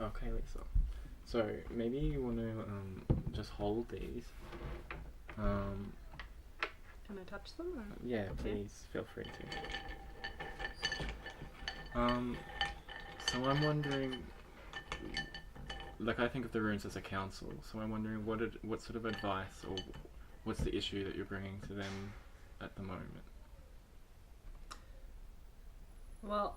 Okay, Lisa. So maybe you want to just hold these. Can I touch them? Or? Yeah, please feel free to. So I'm wondering, like I think of the runes as a council. So I'm wondering what sort of advice or what's the issue that you're bringing to them at the moment? Well,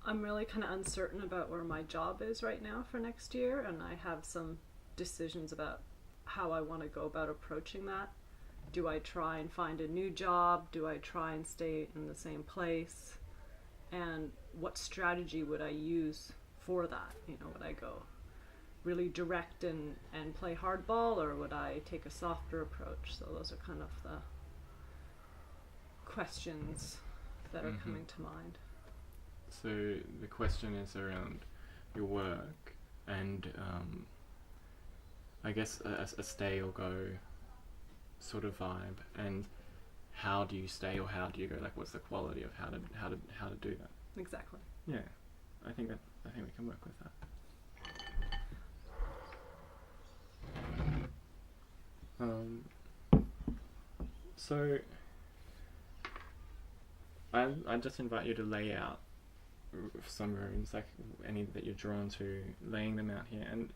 I'm really kind of uncertain about where my job is right now for next year, and I have some decisions about how I want to go about approaching that. Do I try and find a new job? Do I try and stay in the same place? And what strategy would I use for that? Would I go really direct and play hardball, or would I take a softer approach? So those are kind of the questions that are coming to mind. So the question is around your work and I guess a stay or go sort of vibe, and how do you stay or how do you go? Like, what's the quality of how to do that? Exactly. Yeah, I think we can work with that. So I just invite you to lay out some runes, like any that you're drawn to, laying them out here, and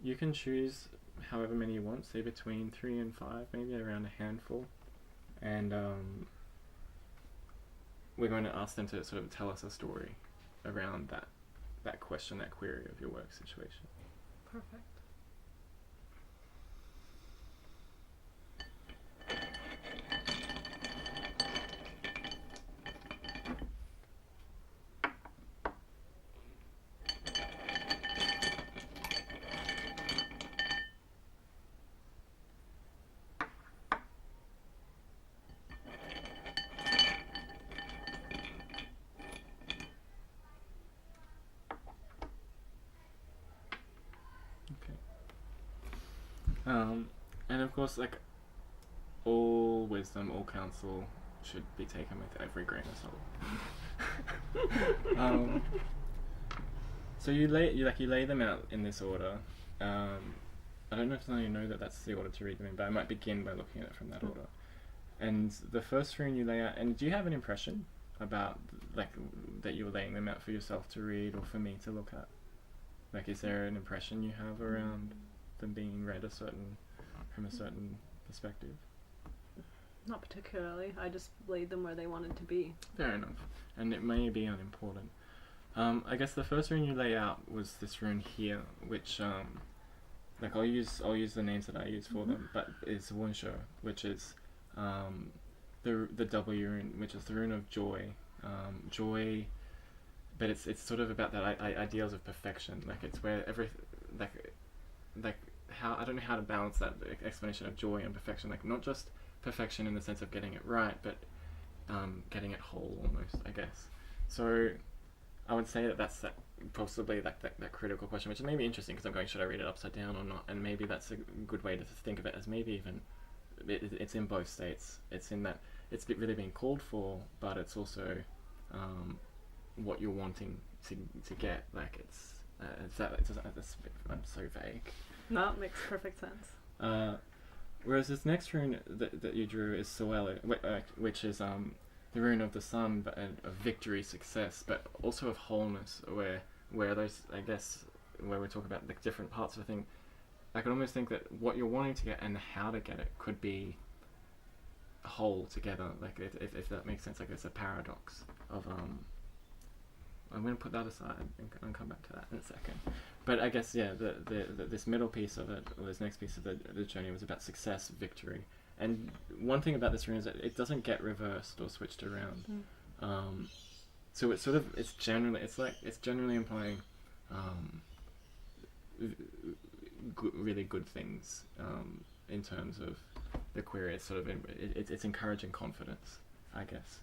you can choose however many you want, say between 3 and 5, maybe around a handful, and we're going to ask them to sort of tell us a story around that question, that query of your work situation. Perfect. And of course, like, all wisdom, all counsel should be taken with every grain of salt. So you lay them out in this order. I don't know if you know that that's the order to read them in, but I might begin by looking at it from that order. And the first rune you lay out, and do you have an impression about, like, that you're laying them out for yourself to read or for me to look at? Like, is there an impression you have around them being read from a certain perspective? Not particularly. I just laid them where they wanted to be. Fair enough. And it may be unimportant. I guess the first rune you lay out was this rune here, which like I'll use the names that I use for them, but it's Wunsho, which is the W rune, which is the rune of joy. Joy, but it's sort of about that ideals of perfection. Like, it's where like how, I don't know how to balance that explanation of joy and perfection. Like, not just perfection in the sense of getting it right, but getting it whole almost, I guess. So I would say that's possibly like that critical question, which may be interesting because I'm going, should I read it upside down or not? And maybe that's a good way to think of it, as maybe even it's in both states. It's in that it's really being called for, but it's also what you're wanting to get. Like, I'm so vague. No, it makes perfect sense. Whereas this next rune that you drew is Soelu, which is the rune of the sun, but of victory, success, but also of wholeness, where those, I guess, where we talk about the different parts of a thing, I could almost think that what you're wanting to get and how to get it could be whole together. Like, if that makes sense. Like, it's a paradox of I'm going to put that aside and come back to that in a second. But I guess, yeah, this middle piece of it, or this next piece of the journey, was about success, victory. And one thing about this rune is that it doesn't get reversed or switched around. So it's sort of, it's generally implying really good things in terms of the query. It's sort of, it's encouraging confidence, I guess.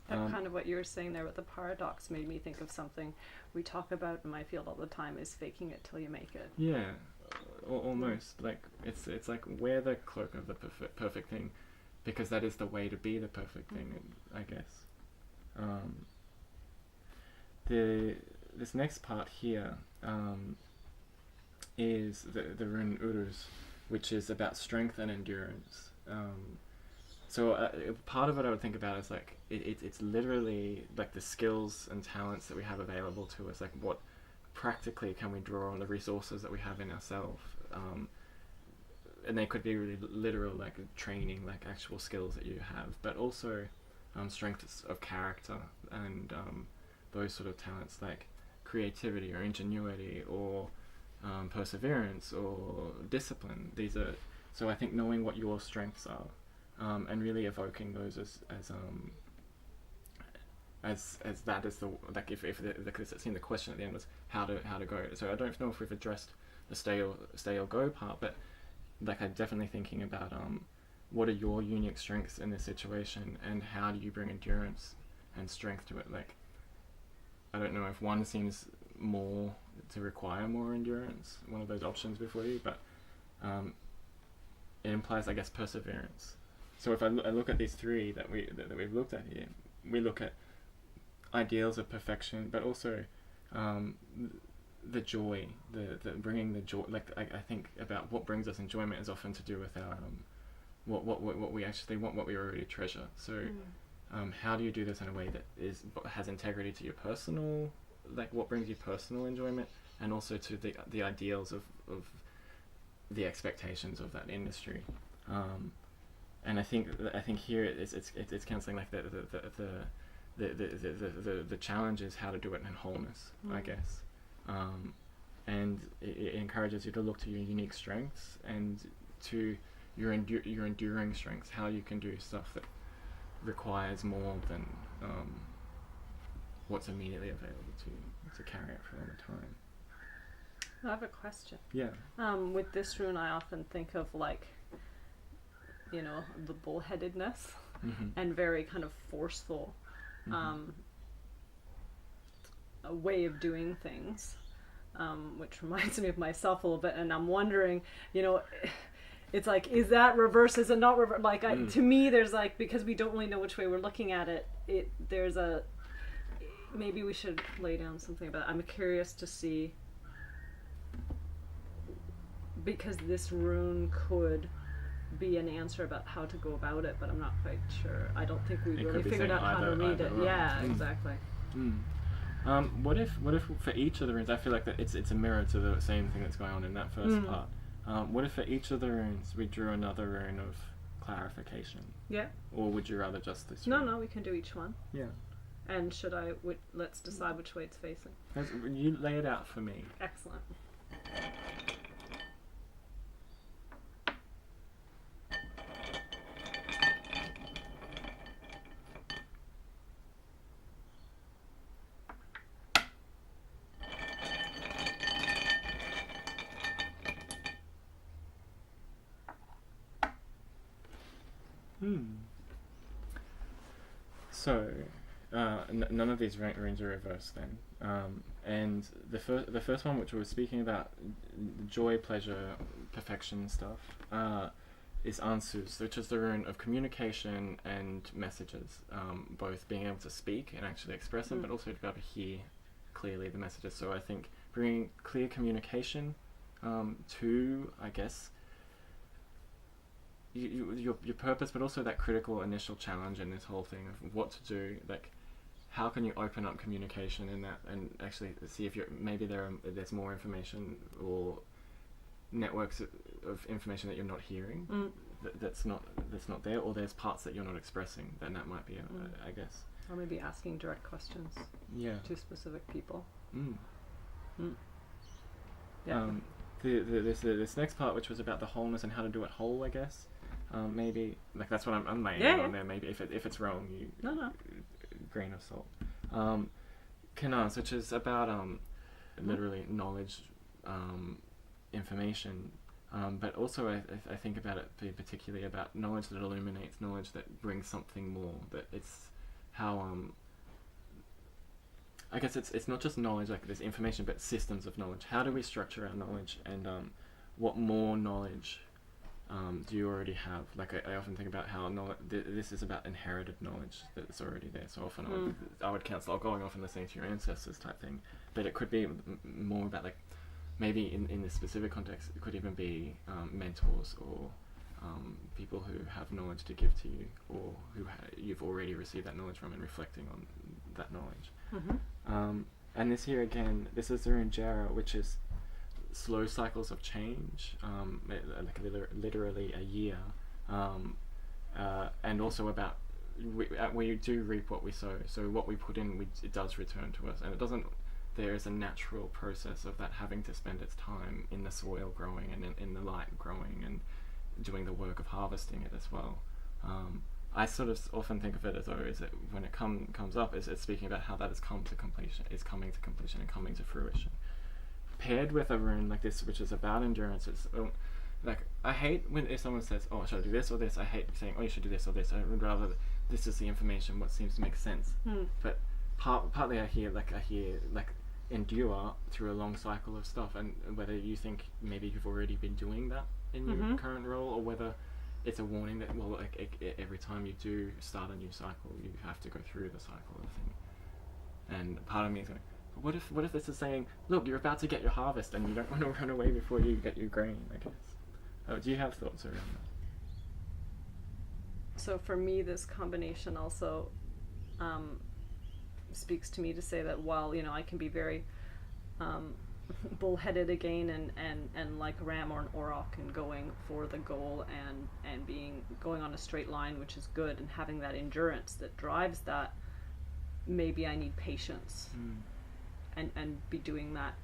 That kind of what you were saying there with the paradox made me think of something we talk about in my field all the time, is faking it till you make it. Yeah, almost. Like, it's like, wear the cloak of the perfect thing, because that is the way to be the perfect thing, I guess. This next part here, is the rune Uruz, which is about strength and endurance. So part of it I would think about is like it's literally like the skills and talents that we have available to us. Like what practically can we draw on the resources that we have in ourselves, and they could be really literal, like training, like actual skills that you have, but also strengths of character and those sort of talents like creativity or ingenuity or perseverance or discipline. These are, so I think knowing what your strengths are and really evoking those as that is the, like if because it seemed the question at the end was how to go. So I don't know if we've addressed the stay or go part, but like I'm definitely thinking about what are your unique strengths in this situation and how do you bring endurance and strength to it. Like I don't know if one seems more to require more endurance, one of those options before you, but it implies, I guess, perseverance. So if I look at these three that we've looked at here, we look at ideals of perfection, but also the joy, the bringing the joy. Like I think about what brings us enjoyment is often to do with our what we actually want, what we already treasure. So how do you do this in a way that has integrity to your personal, like what brings you personal enjoyment, and also to the ideals of the expectations of that industry. And I think here it's counseling like the challenge is how to do it in wholeness, I guess. And it encourages you to look to your unique strengths and to your enduring strengths, how you can do stuff that requires more than what's immediately available to you to carry it for a long time. I have a question. Yeah. With this rune, I often think of like, you know, the bullheadedness and very kind of forceful a way of doing things, which reminds me of myself a little bit. And I'm wondering, you know, it's like, is that reverse? Is it not reverse? Like, to me, there's like, because we don't really know which way we're looking at it, there's a, maybe we should lay down something about it. I'm curious to see, because this rune could be an answer about how to go about it, but I'm not quite sure. I don't think we really figured out how to read it. Yeah, exactly. What if for each of the runes, I feel like that it's a mirror to the same thing that's going on in that first part. What if for each of the runes we drew another rune of clarification? Yeah. Or would you rather just this rune? No, we can do each one. Yeah. And let's decide which way it's facing. You lay it out for me. Excellent. So, none of these runes are reversed then. And the first one, which we were speaking about, joy, pleasure, perfection stuff, is Ansus, which is the rune of communication and messages, both being able to speak and actually express them, but also to be able to hear clearly the messages. So I think bringing clear communication to, I guess, your purpose, but also that critical initial challenge in this whole thing of what to do. Like, how can you open up communication in that and actually see if maybe there's more information or networks of information that you're not hearing that's not there, or there's parts that you're not expressing. Then that might be I guess. Or maybe asking direct questions. Yeah. To specific people. Yeah. This next part, which was about the wholeness and how to do it whole, I guess. Maybe like that's what I'm laying on there. Maybe if it's wrong, you grain of salt. Kanas, which is about literally knowledge, information, but also I think about it particularly about knowledge that illuminates, knowledge that brings something more. That it's how I guess it's not just knowledge, like there's information, but systems of knowledge. How do we structure our knowledge, and what more knowledge do you already have? Like I often think about how this is about inherited knowledge that's already there. So often I would counsel going off and listening to your ancestors type thing, but it could be more about like maybe in this specific context, it could even be mentors or people who have knowledge to give to you, or who you've already received that knowledge from, and reflecting on that knowledge. Mm-hmm. And this here again, this is the rune Jarrah, which is slow cycles of change, like literally a year, and also about we do reap what we sow. So what we put in, it does return to us, and it doesn't. There is a natural process of that having to spend its time in the soil growing, and in the light growing, and doing the work of harvesting it as well. I sort of often think of it as though is it when it comes up, it's speaking about how that has come to completion, is coming to completion and coming to fruition. Paired with a rune like this, which is about endurance, it's like I hate if someone says, "Oh, should I do this or this?" I hate saying, "Oh, you should do this or this." I would rather this is the information, what seems to make sense. But partly I hear like endure through a long cycle of stuff, and whether you think maybe you've already been doing that in your current role, or whether it's a warning that every time you do start a new cycle, you have to go through the cycle of the thing. And part of me is going, what if this is saying, look, you're about to get your harvest and you don't want to run away before you get your grain, I guess. Do you have thoughts around that? So for me, this combination also speaks to me to say that while, I can be very bullheaded again and like a ram or an auroch, and going for the goal and going on a straight line, which is good, and having that endurance that drives that, maybe I need patience and be doing that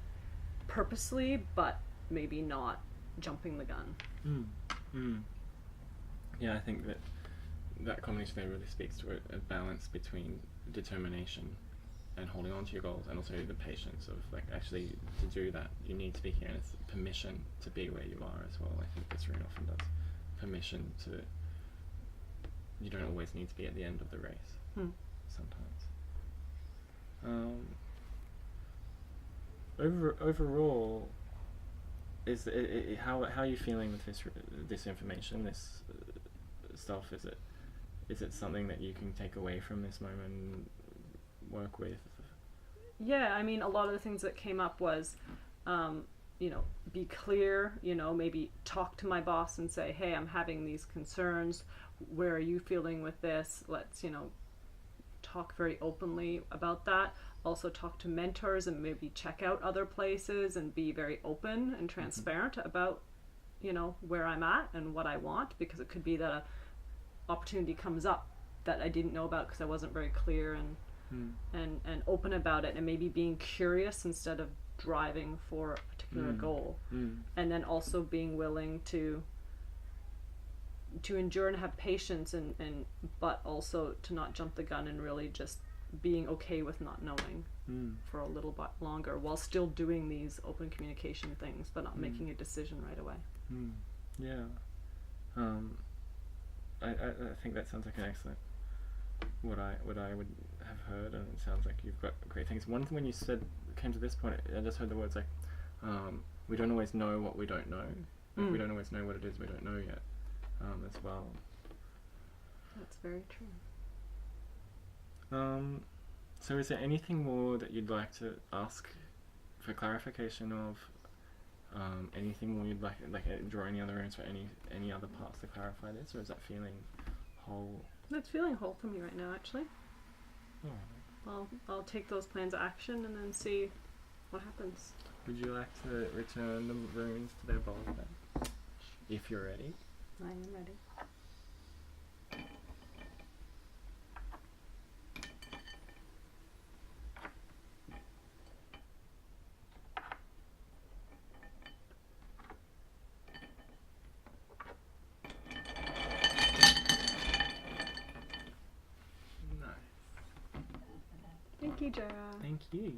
purposely, but maybe not jumping the gun. Yeah, I think that combination there really speaks to a balance between determination and holding on to your goals, and also the patience of like actually to do that you need to be here, and it's permission to be where you are as well. I think this rune often does permission to, you don't always need to be at the end of the race sometimes. Overall, how are you feeling with this information, this stuff? Is it something that you can take away from this moment and work with? Yeah, I mean, a lot of the things that came up was, be clear, maybe talk to my boss and say, hey, I'm having these concerns. Where are you feeling with this? Let's, talk very openly about that. Also talk to mentors and maybe check out other places and be very open and transparent about, where I'm at and what I want, because it could be that a opportunity comes up that I didn't know about because I wasn't very clear and open about it, and maybe being curious instead of driving for a particular goal. And then also being willing to endure and have patience, and but also to not jump the gun, and really just being okay with not knowing for a little bit longer, while still doing these open communication things, but not making a decision right away. Yeah. I think that sounds like an excellent what I would have heard, and it sounds like you've got great things. One thing when you came to this point, I just heard the words like, we don't always know what we don't know. Like we don't always know what it is we don't know yet, as well. That's very true. So is there anything more that you'd like to ask for clarification of? Anything more you'd like draw any other runes for any other parts to clarify this, or is that feeling whole? That's feeling whole for me right now, actually. Oh. I'll take those plans of action and then see what happens. Would you like to return the runes to their bowl then? If you're ready. I am ready. Thank you, Jarrah. Thank you.